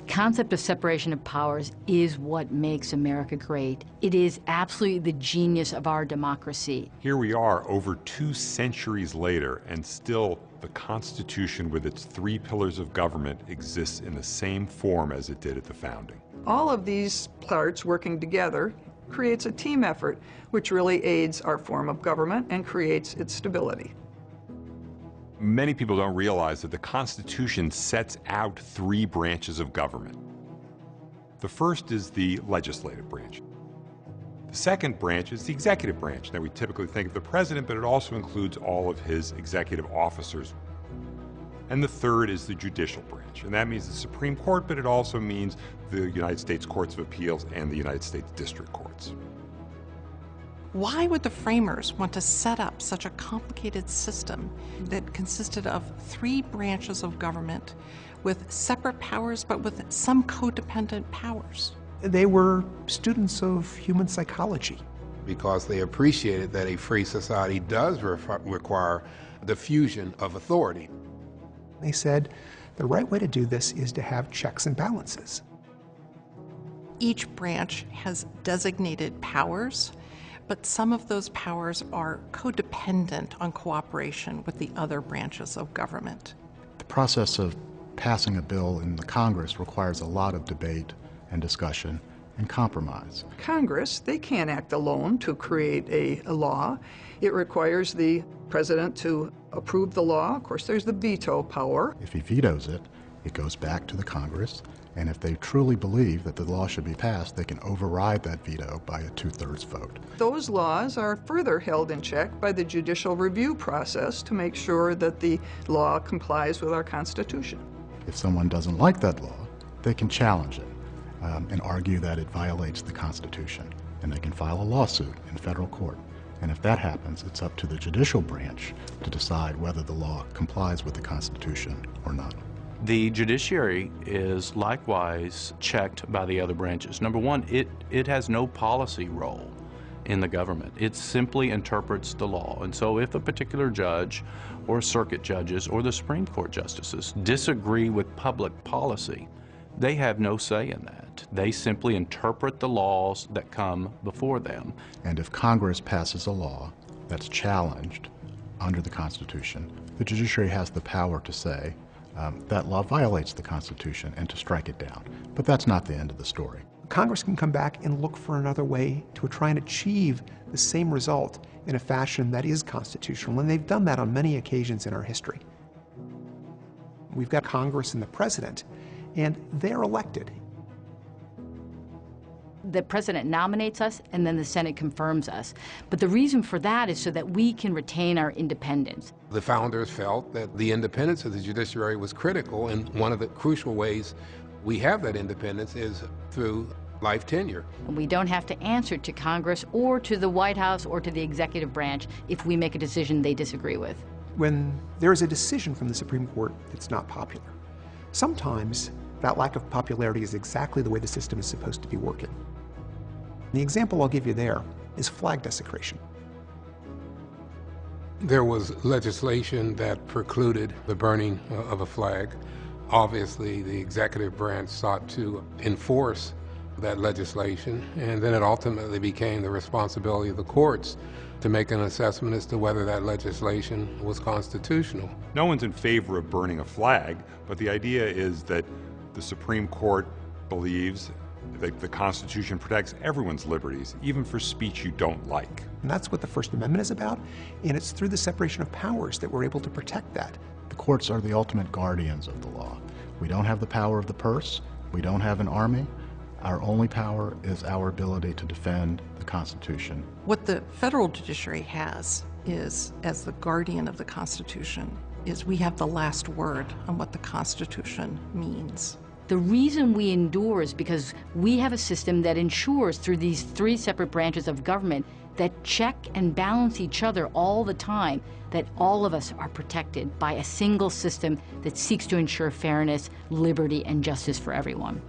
Concept of separation of powers is what makes America great. It is absolutely the genius of our democracy. Here we are over 2 centuries later, and still the Constitution with its 3 pillars of government exists in the same form as it did at the founding. All of these parts working together creates a team effort, which really aids our form of government and creates its stability. Many people don't realize that the Constitution sets out 3 branches of government. The first is the legislative branch. The second branch is the executive branch. Now, we typically think of the president, but it also includes all of his executive officers. And the third is the judicial branch, and that means the Supreme Court, but it also means the United States Courts of Appeals and the United States District Courts. Why would the framers want to set up such a complicated system that consisted of 3 branches of government with separate powers but with some codependent powers? They were students of human psychology. Because they appreciated that a free society does require the fusion of authority. They said the right way to do this is to have checks and balances. Each branch has designated powers, but some of those powers are codependent on cooperation with the other branches of government. The process of passing a bill in the Congress requires a lot of debate and discussion and compromise. Congress, they can't act alone to create a law. It requires the president to approve the law. Of course, there's the veto power. If he vetoes it, it goes back to the Congress, and if they truly believe that the law should be passed, they can override that veto by a 2/3 vote. Those laws are further held in check by the judicial review process to make sure that the law complies with our Constitution. If someone doesn't like that law, they can challenge it and argue that it violates the Constitution, and they can file a lawsuit in federal court. And if that happens, it's up to the judicial branch to decide whether the law complies with the Constitution or not. The judiciary is likewise checked by the other branches. Number one, it has no policy role in the government. It simply interprets the law. And so if a particular judge or circuit judges or the Supreme Court justices disagree with public policy, they have no say in that. They simply interpret the laws that come before them. And if Congress passes a law that's challenged under the Constitution, the judiciary has the power to say that law violates the Constitution and to strike it down. But that's not the end of the story. Congress can come back and look for another way to try and achieve the same result in a fashion that is constitutional, and they've done that on many occasions in our history. We've got Congress and the president, and they're elected. The president nominates us, and then the Senate confirms us. But the reason for that is so that we can retain our independence. The founders felt that the independence of the judiciary was critical, and one of the crucial ways we have that independence is through life tenure. And we don't have to answer to Congress or to the White House or to the executive branch if we make a decision they disagree with. When there is a decision from the Supreme Court that's not popular, sometimes that lack of popularity is exactly the way the system is supposed to be working. The example I'll give you there is flag desecration. There was legislation that precluded the burning of a flag. Obviously, the executive branch sought to enforce that legislation, and then it ultimately became the responsibility of the courts to make an assessment as to whether that legislation was constitutional. No one's in favor of burning a flag, but the idea is that the Supreme Court believes that the Constitution protects everyone's liberties, even for speech you don't like. And that's what the First Amendment is about, and it's through the separation of powers that we're able to protect that. The courts are the ultimate guardians of the law. We don't have the power of the purse. We don't have an army. Our only power is our ability to defend the Constitution. What the federal judiciary has is, as the guardian of the Constitution, is we have the last word on what the Constitution means. The reason we endure is because we have a system that ensures through these 3 separate branches of government that check and balance each other all the time, that all of us are protected by a single system that seeks to ensure fairness, liberty, and justice for everyone.